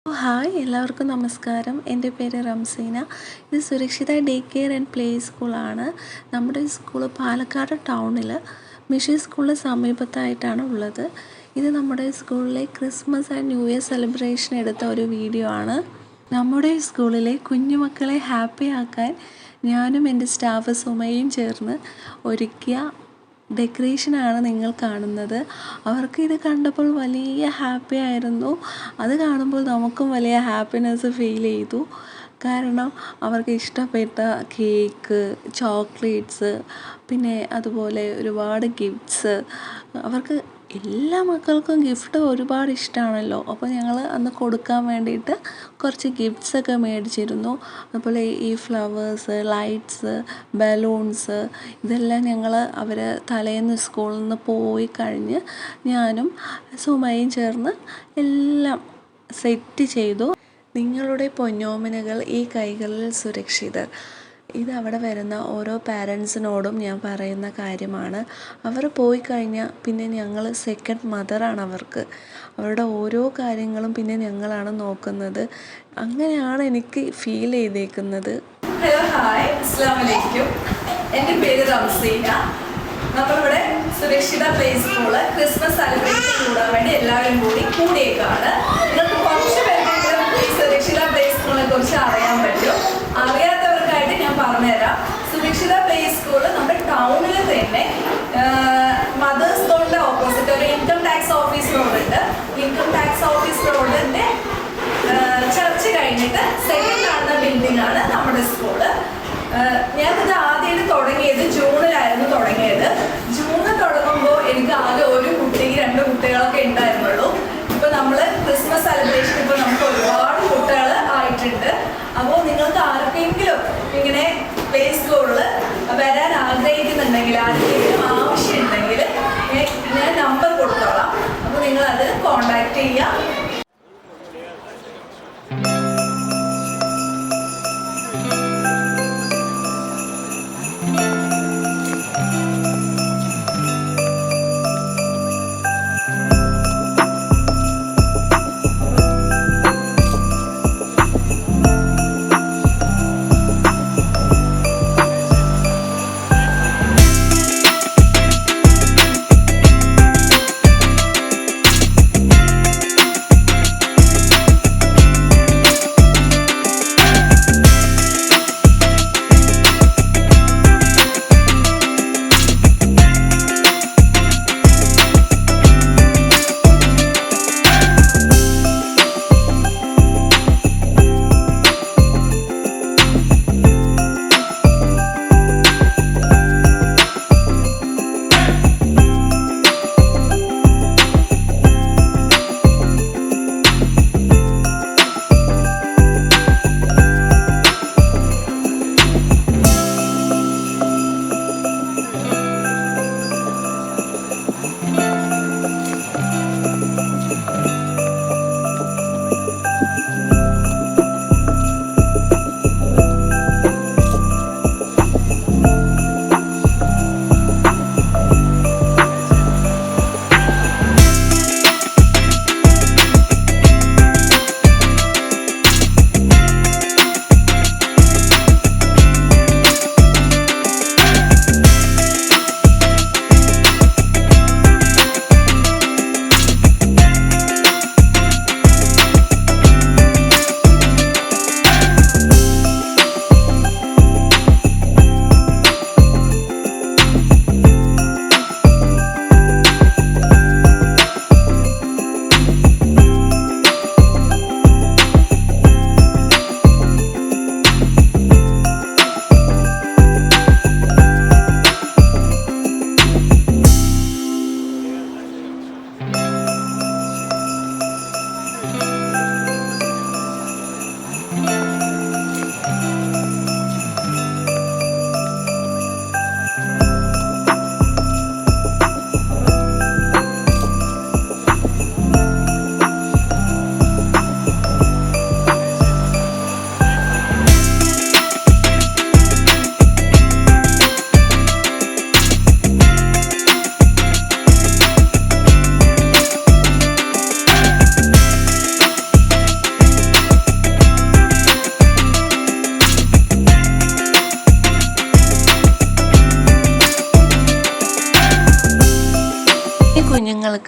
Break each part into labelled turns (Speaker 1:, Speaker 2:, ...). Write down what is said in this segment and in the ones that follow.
Speaker 1: Hi എല്ലാവർക്കും നമസ്കാരം. എൻ്റെ പേര് റംസീന. ഇത് സുരക്ഷിത ഡേ കെയർ ആൻഡ് പ്ലേ സ്കൂളാണ്. നമ്മുടെ സ്കൂൾ പാലക്കാട് ടൗണിൽ മിഷൻ സ്കൂളിന് സമീപത്തായിട്ടാണ് ഉള്ളത്. ഇത് നമ്മുടെ സ്കൂളിലെ Christmas and new year celebration എടുത്ത ഒരു വീഡിയോ ആണ്. നമ്മുടെ സ്കൂളിലെ കുഞ്ഞുമക്കളെ ഹാപ്പി ആക്കാൻ ഞാനും എൻ്റെ സ്റ്റാഫ് സുമയും ചേർന്ന് ഒരുക്കിയ ഡെക്കറേഷനാണ് നിങ്ങൾ കാണുന്നത്. അവർക്ക് ഇത് കണ്ടപ്പോൾ വലിയ ഹാപ്പി ആയിരുന്നു. അത് കാണുമ്പോൾ നമുക്കും വലിയ ഹാപ്പിനെസ് ഫീൽ ചെയ്തു. കാരണം അവർക്ക് ഇഷ്ടപ്പെട്ട കേക്ക്, ചോക്ലേറ്റ്സ്, പിന്നെ അതുപോലെ ഒരുപാട് ഗിഫ്റ്റ്സ്. അവർക്ക് എല്ലാ മക്കൾക്കും ഗിഫ്റ്റ് ഒരുപാട് ഇഷ്ടമാണല്ലോ. അപ്പോൾ ഞങ്ങൾ അന്ന് കൊടുക്കാൻ വേണ്ടിയിട്ട് കുറച്ച് ഗിഫ്റ്റ്സൊക്കെ മേടിച്ചിരുന്നു. അതുപോലെ ഈ ഫ്ലവേഴ്സ്, ലൈറ്റ്സ്, ബലൂൺസ് ഇതെല്ലാം ഞങ്ങൾ അവർ തലേന്ന് സ്കൂളിൽ നിന്ന് പോയി കഴിഞ്ഞ് ഞാനും സുമയും ചേർന്ന് എല്ലാം സെറ്റ് ചെയ്തു. നിങ്ങളുടെ പൊന്നോമനകൾ ഈ കൈകളിൽ സുരക്ഷിതർ. ഇത് അവിടെ വരുന്ന ഓരോ പാരൻസിനോടും ഞാൻ പറയുന്ന കാര്യമാണ്. അവർ പോയി കഴിഞ്ഞാൽ പിന്നെ ഞങ്ങൾ സെക്കൻഡ് മദറാണ് അവർക്ക്. അവരുടെ ഓരോ കാര്യങ്ങളും പിന്നെ ഞങ്ങളാണ് നോക്കുന്നത്. അങ്ങനെയാണ് എനിക്ക് ഫീൽ ചെയ്തേക്കുന്നത്.
Speaker 2: ഹലോ, ഹായ്, അസ്സലാമു അലൈക്കും. എൻ്റെ പേര് റംസീന. നമ്മളിവിടെ സുരക്ഷിത പ്ലേ സ്കൂള് ക്രിസ്മസ് സെലിബ്രേഷൻ കൂടാൻ വേണ്ടി എല്ലാവരും കൂടിയേക്കാണ്. നിങ്ങൾക്ക് കുറച്ച് പേർക്കെങ്കിലും ഈ സുരക്ഷിത പ്ലേ സ്കൂളിനെ കുറിച്ച് അറിയാൻ പറ്റും. അറിയാത്തവർക്കായിട്ട് ഞാൻ പറഞ്ഞുതരാം. സുരക്ഷിത പ്ലേ സ്കൂള് നമ്മുടെ ടൗണിൽ തന്നെ മദേഴ്സ് റോഡിന്റെ ഓപ്പോസിറ്റ് ഒരു ഇൻകം ടാക്സ് ഓഫീസ് റോഡുണ്ട്. ഇൻകം ടാക്സ് ഓഫീസ് റോഡിന്റെ ചർച്ച് കഴിഞ്ഞിട്ട് സെക്കൻഡ് കാണുന്ന ബിൽഡിംഗ് ആണ് നമ്മുടെ സ്കൂള്. ഞാനിത് ആദ്യമായിട്ട് തുടങ്ങിയത് ജൂണിലായിരുന്നു തുടങ്ങിയത്. ജൂണിൽ തുടങ്ങുമ്പോൾ എനിക്ക് ആകെ ഒരു കുട്ടിക്ക് 2 കുട്ടികളൊക്കെ ഉണ്ടായിരുന്നുള്ളൂ. ഇപ്പൊ നമ്മള് ക്രിസ്മസ് സെലിബ്രേഷൻ ഇപ്പോൾ നമുക്ക് ഒരുപാട് കുട്ടികൾ ആയിട്ടുണ്ട്. അപ്പോൾ നിങ്ങൾക്ക് ആർക്കെങ്കിലും ഇങ്ങനെ പ്ലേ സ്കൂളിൽ വരാൻ ആഗ്രഹിക്കുന്നുണ്ടെങ്കിൽ, ആർക്കെങ്കിലും ആവശ്യമുണ്ടെങ്കിൽ ഞാൻ നമ്പർ കൊടുത്തോളാം. അപ്പോൾ നിങ്ങൾ അത് കോണ്ടാക്ട് ചെയ്യാം.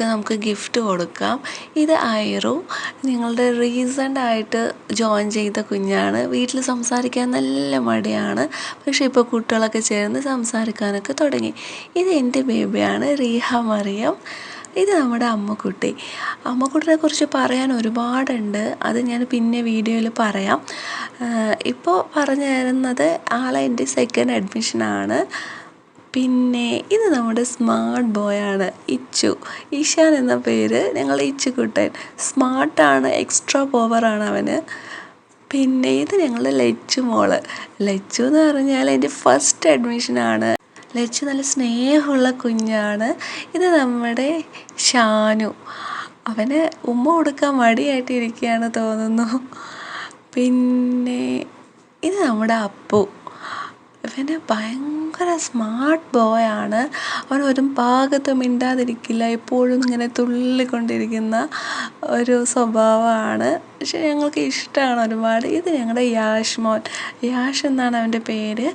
Speaker 1: കുട്ടികൾക്ക് നമുക്ക് ഗിഫ്റ്റ് കൊടുക്കാം. ഇത് ഐറു, ഞങ്ങളുടെ റീസെൻ്റായിട്ട് ജോയിൻ ചെയ്ത കുഞ്ഞാണ്. വീട്ടിൽ സംസാരിക്കാൻ നല്ല മടിയാണ്, പക്ഷേ ഇപ്പോൾ കുട്ടികളൊക്കെ ചേർന്ന് സംസാരിക്കാനൊക്കെ തുടങ്ങി. ഇത് എൻ്റെ ബേബിയാണ്, റീഹ മറിയം. ഇത് നമ്മുടെ അമ്മക്കുട്ടി. അമ്മക്കുട്ടിനെ കുറിച്ച് പറയാൻ ഒരുപാടുണ്ട്, അത് ഞാൻ പിന്നെ വീഡിയോയിൽ പറയാം. ഇപ്പോൾ പറഞ്ഞു തരുന്നത് ആളെ എൻ്റെ സെക്കൻഡ് അഡ്മിഷനാണ്. പിന്നെ ഇത് നമ്മുടെ സ്മാർട്ട് ബോയാണ്, ഇച്ചു, ഈശാൻ എന്ന പേര്, ഞങ്ങളുടെ ഇച്ചുകുട്ടൻ. സ്മാർട്ടാണ്, എക്സ്ട്രാ പവറാണ് അവന്. പിന്നെ ഇത് ഞങ്ങളുടെ ലച്ചു മോള്. ലച്ചു എന്ന് പറഞ്ഞാൽ എൻ്റെ ഫസ്റ്റ് അഡ്മിഷനാണ്. ലച്ചു നല്ല സ്നേഹമുള്ള കുഞ്ഞാണ്. ഇത് നമ്മുടെ ഷാനു, അവന് ഉമ്മ കൊടുക്കാൻ മടിയായിട്ട് ഇരിക്കുകയാണ് തോന്നുന്നു. പിന്നെ ഇത് നമ്മുടെ അപ്പു, ഇവന് ഭയങ്കര സ്മാർട്ട് ബോയാണ്. അവൻ ഒരു ഭാഗത്തും മിണ്ടാതിരിക്കില്ല, എപ്പോഴും ഇങ്ങനെ തുള്ളിക്കൊണ്ടിരിക്കുന്ന ഒരു സ്വഭാവമാണ്. പക്ഷെ ഞങ്ങൾക്ക് ഇഷ്ടമാണ് ഒരുപാട്. ഇത് ഞങ്ങളുടെ യാഷ്മോൻ, യാഷ് എന്നാണ് അവൻ്റെ പേര്.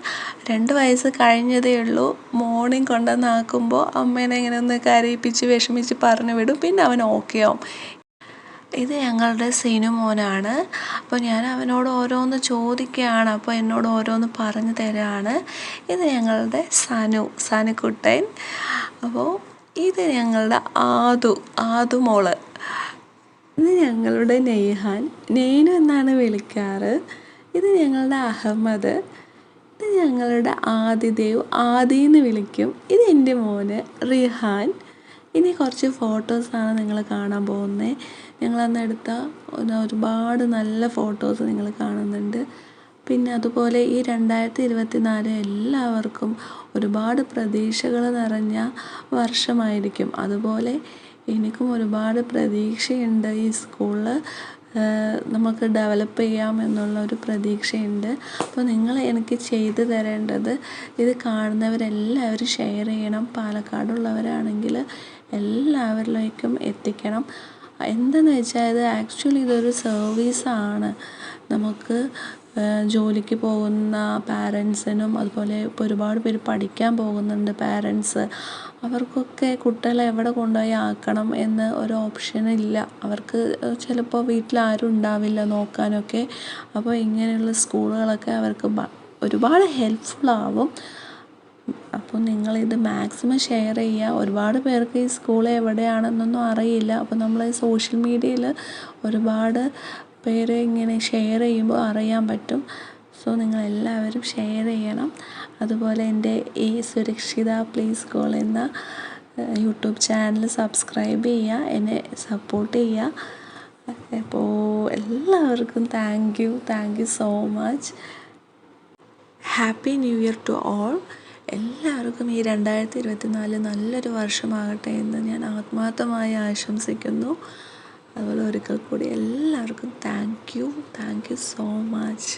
Speaker 1: 2 വയസ്സ് കഴിഞ്ഞതേ ഉള്ളൂ. മോർണിംഗ് കൊണ്ടുവന്നാക്കുമ്പോൾ അമ്മേനെ ഇങ്ങനെ ഒന്ന് കരയിപ്പിച്ച് വിഷമിച്ച് പറഞ്ഞു വിടും, പിന്നെ അവൻ ഓക്കെ ആവും. ഇത് ഞങ്ങളുടെ സിനു മോനാണ്. അപ്പോൾ ഞാൻ അവനോട് ഓരോന്ന് ചോദിക്കുകയാണ്, അപ്പോൾ എന്നോട് ഓരോന്ന് പറഞ്ഞു തരാണ്. ഇത് ഞങ്ങളുടെ സനുക്കുട്ടൻ. അപ്പോൾ ഇത് ഞങ്ങളുടെ ആദു മോള്. ഇത് ഞങ്ങളുടെ നെയ്ഹാൻ, നെയ്നു എന്നാണ് വിളിക്കാറ്. ഇത് ഞങ്ങളുടെ അഹമ്മദ്. ഇത് ഞങ്ങളുടെ ആദിദേവ്, ആദിന്ന് വിളിക്കും. ഇത് എൻ്റെ മോന് റിഹാൻ. ഇനി കുറച്ച് ഫോട്ടോസാണ് നിങ്ങൾ കാണാൻ പോകുന്നത്. ഞങ്ങളന്ന് എടുത്ത ഒരുപാട് നല്ല ഫോട്ടോസ് നിങ്ങൾ കാണുന്നുണ്ട്. പിന്നെ അതുപോലെ ഈ 2024 എല്ലാവർക്കും ഒരുപാട് പ്രതീക്ഷകൾ നിറഞ്ഞ വർഷമായിരിക്കും. അതുപോലെ എനിക്കും ഒരുപാട് പ്രതീക്ഷയുണ്ട്. ഈ സ്കൂളിൽ നമുക്ക് ഡെവലപ്പ് ചെയ്യാം എന്നുള്ള ഒരു പ്രതീക്ഷയുണ്ട്. അപ്പോൾ നിങ്ങൾ എനിക്ക് ചെയ്തു തരേണ്ടത്, ഇത് കാണുന്നവരെല്ലാവരും ഷെയർ ചെയ്യണം. പാലക്കാടുള്ളവരാണെങ്കിൽ എല്ലാവരിലേക്കും എത്തിക്കണം. എന്തെന്ന് വെച്ചാൽ ഇത് ആക്ച്വലി ഇതൊരു സർവീസാണ്. നമുക്ക് ജോലിക്ക് പോകുന്ന പാരൻസിനും അതുപോലെ ഇപ്പോൾ ഒരുപാട് പേര് പഠിക്കാൻ പോകുന്നുണ്ട് പാരൻസ്, അവർക്കൊക്കെ കുട്ടികളെ എവിടെ കൊണ്ടുപോയി ആക്കണം എന്ന് ഒരു ഓപ്ഷനില്ല. അവർക്ക് ചിലപ്പോൾ വീട്ടിൽ ആരും ഉണ്ടാവില്ല നോക്കാനൊക്കെ. അപ്പോൾ ഇങ്ങനെയുള്ള സ്കൂളുകളൊക്കെ അവർക്ക് ഒരുപാട് ഹെൽപ്ഫുള്ളാവും. അപ്പോൾ നിങ്ങളിത് മാക്സിമം ഷെയർ ചെയ്യുക. ഒരുപാട് പേർക്ക് ഈ സ്കൂൾ എവിടെയാണെന്നൊന്നും അറിയില്ല. അപ്പോൾ നമ്മൾ സോഷ്യൽ മീഡിയയിൽ ഒരുപാട് പേര് ഇങ്ങനെ ഷെയർ ചെയ്യുമ്പോൾ അറിയാൻ പറ്റും. സോ നിങ്ങളെല്ലാവരും ഷെയർ ചെയ്യണം. അതുപോലെ എൻ്റെ ഈ സുരക്ഷിത പ്ലേ സ്കൂൾ എന്ന യൂട്യൂബ് ചാനൽ സബ്സ്ക്രൈബ് ചെയ്യുക, എന്നെ സപ്പോർട്ട് ചെയ്യുക. അപ്പോൾ എല്ലാവർക്കും thank you so much. Happy new year to all. എല്ലാവർക്കും ഈ 2024 നല്ലൊരു വർഷമാകട്ടെ എന്ന് ഞാൻ ആത്മാർത്ഥമായി ആശംസിക്കുന്നു. അതുപോലെ ഒരിക്കൽ കൂടി എല്ലാവർക്കും താങ്ക് യു സോ മച്ച്.